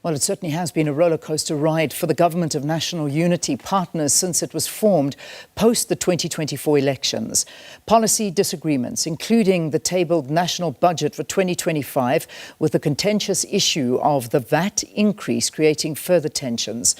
Well, it certainly has been a roller coaster ride for the Government of National Unity partners since it was formed post the 2024 elections. Policy disagreements, including the tabled national budget for 2025, with the contentious issue of the VAT increase creating further tensions.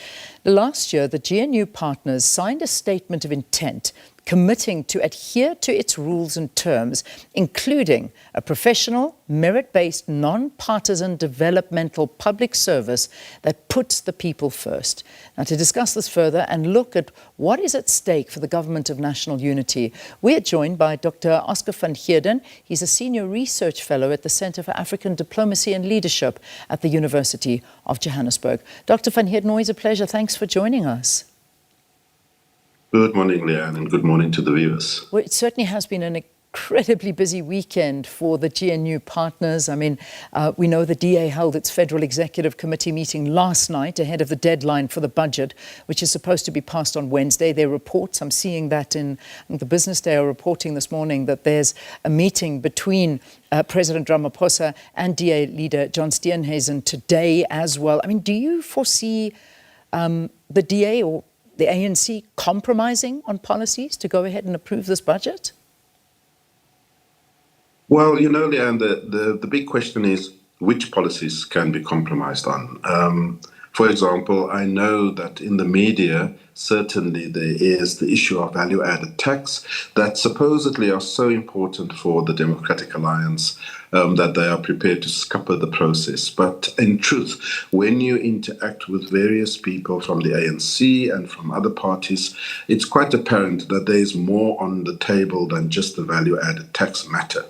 Last year, the GNU partners signed a statement of intent committing to adhere to its rules and terms, including a professional, merit-based, non-partisan developmental public service that puts the people first. Now, to discuss this further and look at what is at stake for the Government of National Unity, we are joined by Dr Oscar van Heerden. He's a senior research fellow at the Centre for African Diplomacy and Leadership at the University of Johannesburg. Dr van Heerden, always a pleasure. Thanks for joining us. Good morning, Leanne, and good morning to the viewers. Well, it certainly has been an incredibly busy weekend for the GNU partners. I mean, we know the DA held its Federal Executive Committee meeting last night ahead of the deadline for the budget, which is supposed to be passed on Wednesday. Their reports, I'm seeing that in the Business Day, are reporting this morning that there's a meeting between President Ramaphosa and DA leader John Steenhuisen today as well. I mean, do you foresee the DA or the ANC compromising on policies to go ahead and approve this budget? Well, you know, Leanne, the big question is which policies can be compromised on. For example, I know that in the media, certainly there is the issue of value-added tax that supposedly are so important for the Democratic Alliance that they are prepared to scupper the process. But in truth, when you interact with various people from the ANC and from other parties, it's quite apparent that there is more on the table than just the value-added tax matter.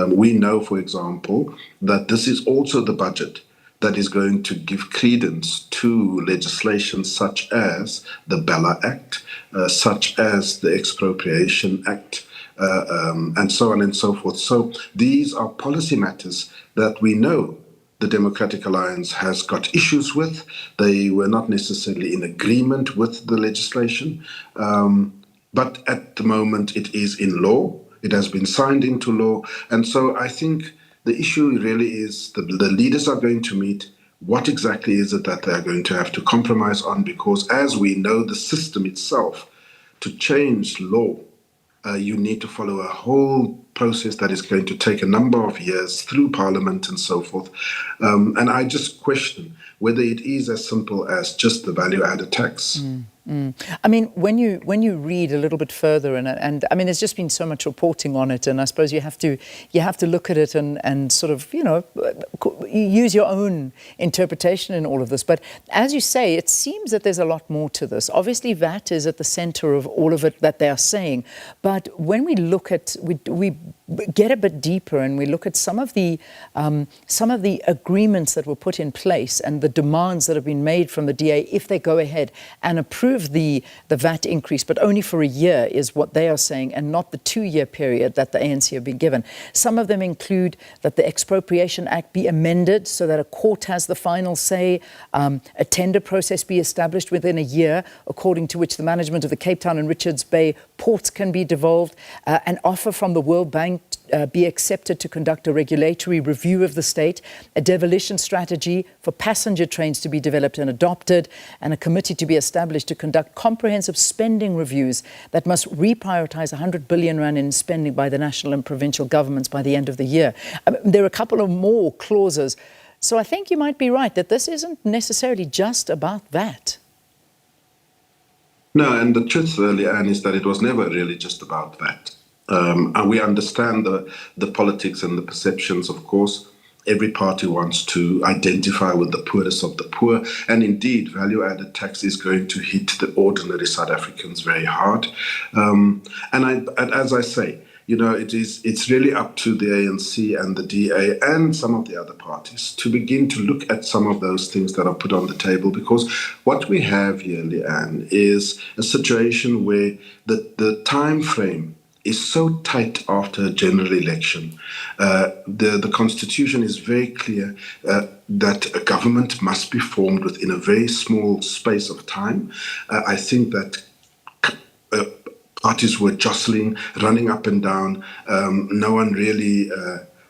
We know, for example, that this is also the budget that is going to give credence to legislation such as the Bella Act, such as the Expropriation Act, and so on and so forth. So these are policy matters that we know the Democratic Alliance has got issues with. They were not necessarily in agreement with the legislation, but at the moment it is in law. It has been signed into law. And so I think the issue really is the leaders are going to meet. What exactly is it that they're going to have to compromise on? Because as we know, the system itself, to change law, you need to follow a whole process that is going to take a number of years through Parliament and so forth. And I just question whether it is as simple as just the value-added tax. I mean, when you read a little bit further, and I mean, there's just been so much reporting on it, and I suppose you have to look at it and sort of, you know, use your own interpretation in all of this. But as you say, it seems that there's a lot more to this. Obviously, VAT is at the centre of all of it that they are saying. But when we look at, we get a bit deeper and we look at some of the agreements that were put in place and the demands that have been made from the DA if they go ahead and approve the VAT increase, but only for a year is what they are saying, and not the 2-year period that the ANC have been given. Some of them include that the Expropriation Act be amended so that a court has the final say, a tender process be established within a year, according to which the management of the Cape Town and Richards Bay ports can be devolved, an offer from the World Bank be accepted to conduct a regulatory review of the state, a devolution strategy for passenger trains to be developed and adopted, and a committee to be established to conduct comprehensive spending reviews that must reprioritize 100 billion rand in spending by the national and provincial governments by the end of the year. There are a couple of more clauses. So I think you might be right that this isn't necessarily just about that. No, and the truth, Leanne, is that it was never really just about that. And we understand the politics and the perceptions, of course. Every party wants to identify with the poorest of the poor. And indeed, value-added tax is going to hit the ordinary South Africans very hard. And as I say, you know, it's really up to the ANC and the DA and some of the other parties to begin to look at some of those things that are put on the table. Because what we have here, Leanne, is a situation where the time frame is so tight after a general election. The Constitution is very clear that a government must be formed within a very small space of time. I think that parties were jostling, running up and down. No one really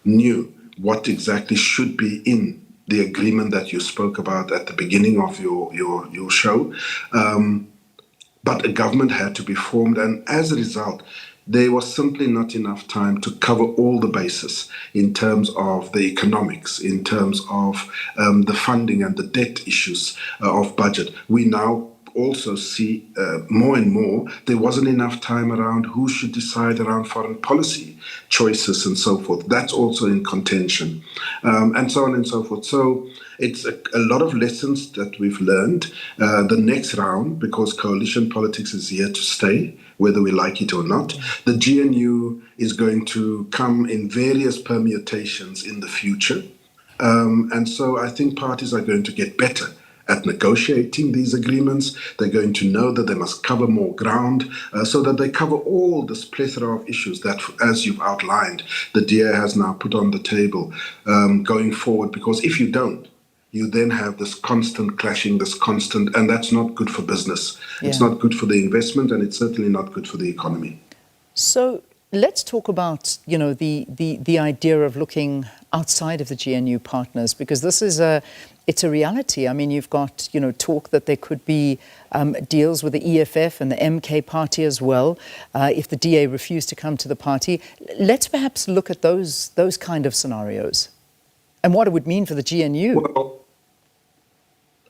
knew what exactly should be in the agreement that you spoke about at the beginning of your show. But a government had to be formed, and as a result, there was simply not enough time to cover all the bases in terms of the economics, in terms of the funding and the debt issues of budget. We now also see more and more there wasn't enough time around who should decide around foreign policy choices and so forth. That's also in contention, and so on and so forth. So it's a lot of lessons that we've learned. The next round, because coalition politics is here to stay, whether we like it or not, the GNU is going to come in various permutations in the future. And so I think parties are going to get better at negotiating these agreements. They're going to know that they must cover more ground so that they cover all this plethora of issues that, as you've outlined, the DA has now put on the table going forward. Because if you don't, you then have this constant clashing, and that's not good for business. Yeah. It's not good for the investment, and it's certainly not good for the economy. So let's talk about, the idea of looking outside of the GNU partners, because this is it's a reality. I mean, you've got, talk that there could be deals with the EFF and the MK party as well, if the DA refused to come to the party. Let's perhaps look at those kind of scenarios and what it would mean for the GNU. Well,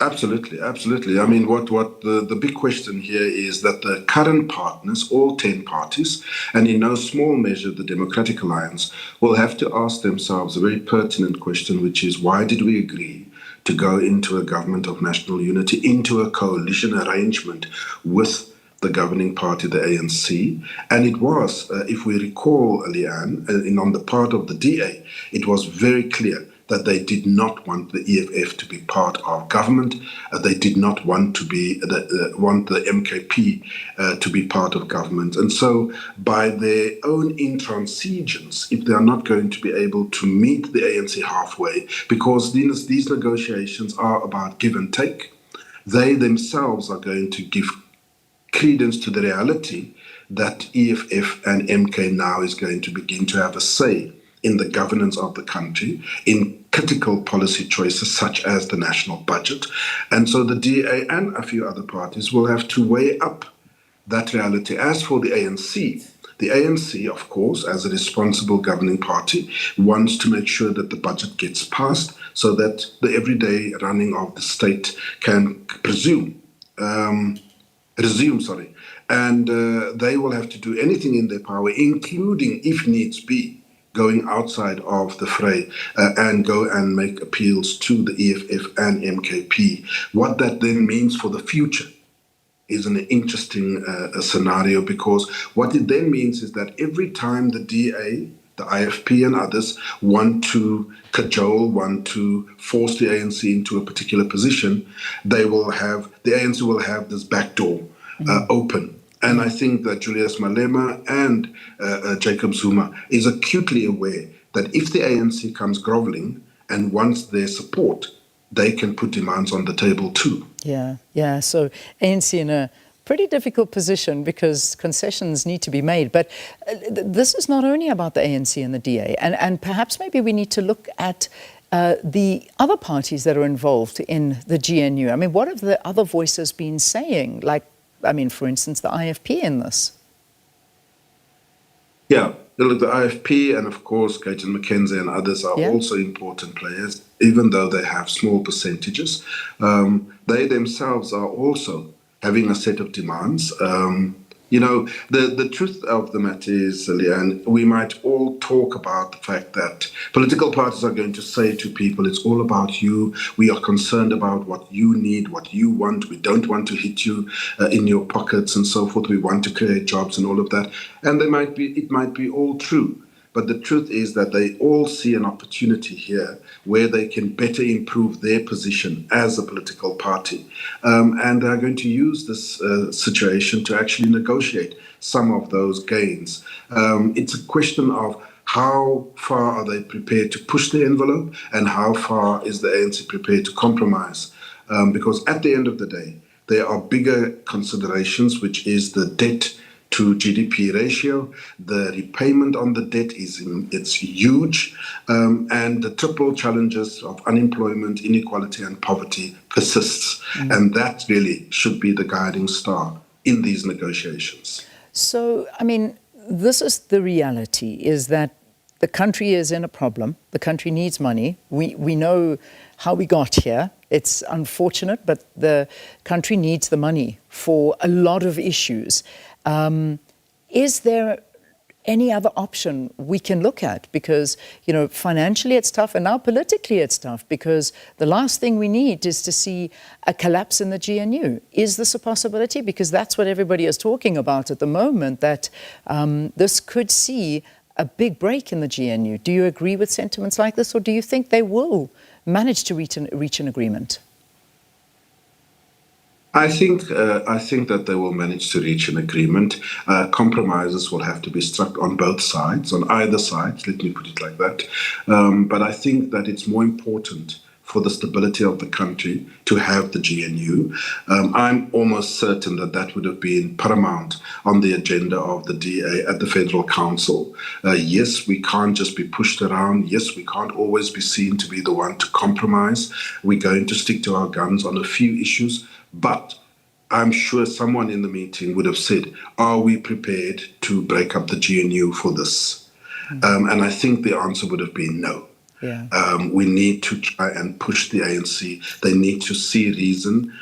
absolutely. I mean, what the big question here is that the current partners, all 10 parties, and in no small measure the Democratic Alliance, will have to ask themselves a very pertinent question, which is, why did we agree to go into a government of national unity, into a coalition arrangement with the governing party, the ANC? And it was, if we recall, Leanne, on the part of the DA, it was very clear that they did not want the EFF to be part of government. They did not want want the MKP to be part of government. And so by their own intransigence, if they are not going to be able to meet the ANC halfway, because these negotiations are about give and take, they themselves are going to give credence to the reality that EFF and MK now is going to begin to have a say in the governance of the country, in critical policy choices such as the national budget. And so the DA and a few other parties will have to weigh up that reality. As for the ANC, of course, as a responsible governing party, wants to make sure that the budget gets passed so that the everyday running of the state can resume. And they will have to do anything in their power, including, if needs be, going outside of the fray and go and make appeals to the EFF and MKP. What that then means for the future is an interesting scenario, because what it then means is that every time the DA, the IFP and others want to cajole, want to force the ANC into a particular position, the ANC will have this back door open. And I think that Julius Malema and Jacob Zuma is acutely aware that if the ANC comes groveling and wants their support, they can put demands on the table too. Yeah. So ANC in a pretty difficult position because concessions need to be made. But this is not only about the ANC and the DA. And perhaps maybe we need to look at the other parties that are involved in the GNU. I mean, what have the other voices been saying? For instance, the IFP in this. Yeah, the IFP and, of course, Gayton McKenzie and others are also important players, even though they have small percentages. They themselves are also having a set of demands. The truth of the matter is, Leanne, we might all talk about the fact that political parties are going to say to people, it's all about you. We are concerned about what you need, what you want. We don't want to hit you in your pockets and so forth. We want to create jobs and all of that. And it might be all true. But the truth is that they all see an opportunity here where they can better improve their position as a political party. And they're going to use this situation to actually negotiate some of those gains. It's a question of how far are they prepared to push the envelope and how far is the ANC prepared to compromise? Because at the end of the day, there are bigger considerations, which is the debt to GDP ratio. The repayment on the debt it's huge, and the triple challenges of unemployment, inequality, and poverty persists. And that really should be the guiding star in these negotiations. So, I mean, this is the reality, is that the country is in a problem. The country needs money. We know how we got here. It's unfortunate, but the country needs the money for a lot of issues. Is there any other option we can look at? Because, you know, financially it's tough, and now politically it's tough, because the last thing we need is to see a collapse in the GNU. Is this a possibility? Because that's what everybody is talking about at the moment, that this could see a big break in the GNU. Do you agree with sentiments like this, or do you think they will manage to reach an agreement? I think that they will manage to reach an agreement. Compromises will have to be struck on both sides, on either side, let me put it like that. But I think that it's more important for the stability of the country to have the GNU. I'm almost certain that that would have been paramount on the agenda of the DA at the Federal Council. Yes, we can't just be pushed around. Yes, we can't always be seen to be the one to compromise. We're going to stick to our guns on a few issues, but I'm sure someone in the meeting would have said, are we prepared to break up the GNU for this? And I think the answer would have been no. Yeah. We need to try and push the ANC. They need to see reason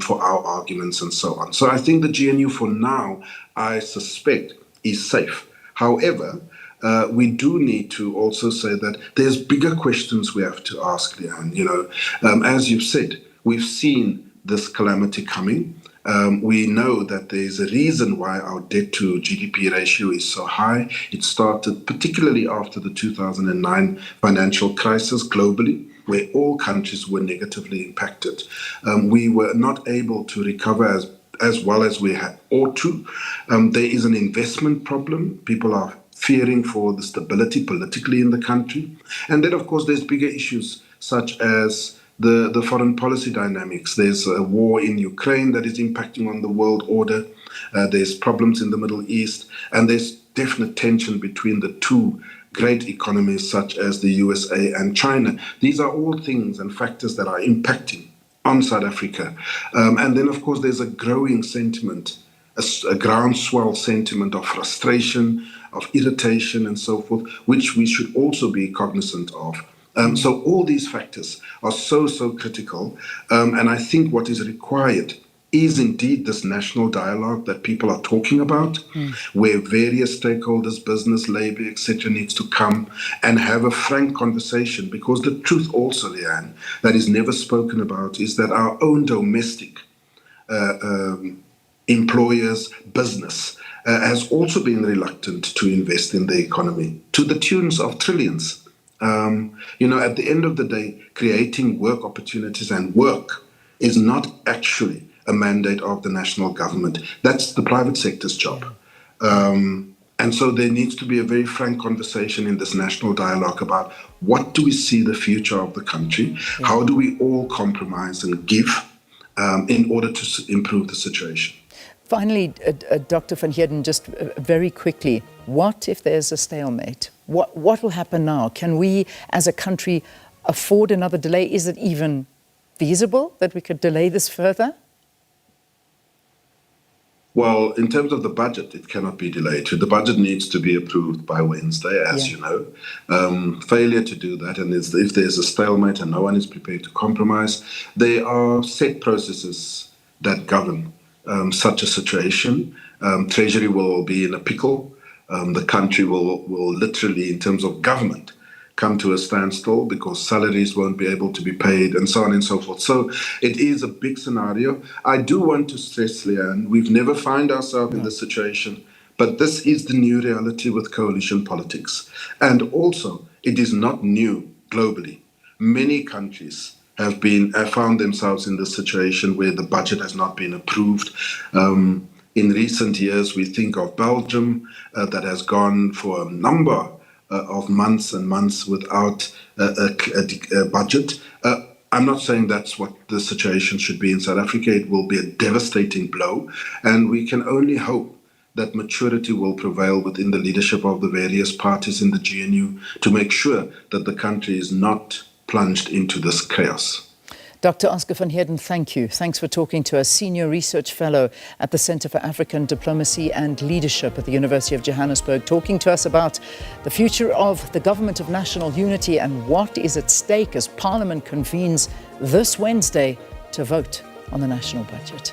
for our arguments and so on. So I think the GNU for now, I suspect, is safe. However, we do need to also say that there's bigger questions we have to ask, Leanne. You know, as you've said, we've seen this calamity coming. We know that there's a reason why our debt to GDP ratio is so high. It started particularly after the 2009 financial crisis globally, where all countries were negatively impacted. We were not able to recover as well as we had ought to. There is an investment problem. People are fearing for the stability politically in the country. And then, of course, there's bigger issues such as the foreign policy dynamics. There's a war in Ukraine that is impacting on the world order. There's problems in the Middle East, and there's definite tension between the two great economies such as the USA and China. These are all things and factors that are impacting on South Africa. And then, of course, there's a growing sentiment, a groundswell sentiment of frustration, of irritation, and so forth, which we should also be cognizant of. So all these factors are so critical. And I think what is required is indeed this national dialogue that people are talking about, where various stakeholders, business, labor, etc., needs to come and have a frank conversation. Because the truth also, Leanne, that is never spoken about is that our own domestic employers, business, has also been reluctant to invest in the economy to the tunes of trillions. You know, at the end of the day, creating work opportunities and work is not actually a mandate of the national government. That's the private sector's job. And so there needs to be a very frank conversation in this national dialogue about what do we see the future of the country? How do we all compromise and give in order to improve the situation? Finally, Dr. van Heerden, just very quickly, what if there's a stalemate? What will happen now? Can we, as a country, afford another delay? Is it even feasible that we could delay this further? Well, in terms of the budget, it cannot be delayed. The budget needs to be approved by Wednesday, as you know. Failure to do that, and if there's a stalemate and no one is prepared to compromise, there are set processes that govern such a situation. Treasury will be in a pickle. The country will literally, in terms of government, come to a standstill because salaries won't be able to be paid and so on and so forth. So it is a big scenario. I do want to stress, Leanne, we've never found ourselves in this situation, but this is the new reality with coalition politics. And also, it is not new globally. Many countries have found themselves in this situation where the budget has not been approved. In recent years, we think of Belgium that has gone for a number of months and months without a budget. I'm not saying that's what the situation should be in South Africa. It will be a devastating blow, and we can only hope that maturity will prevail within the leadership of the various parties in the GNU to make sure that the country is not plunged into this chaos. Dr. Oscar van Heerden, thank you. Thanks for talking to us. Senior Research Fellow at the Centre for African Diplomacy and Leadership at the University of Johannesburg, talking to us about the future of the Government of National Unity and what is at stake as Parliament convenes this Wednesday to vote on the national budget.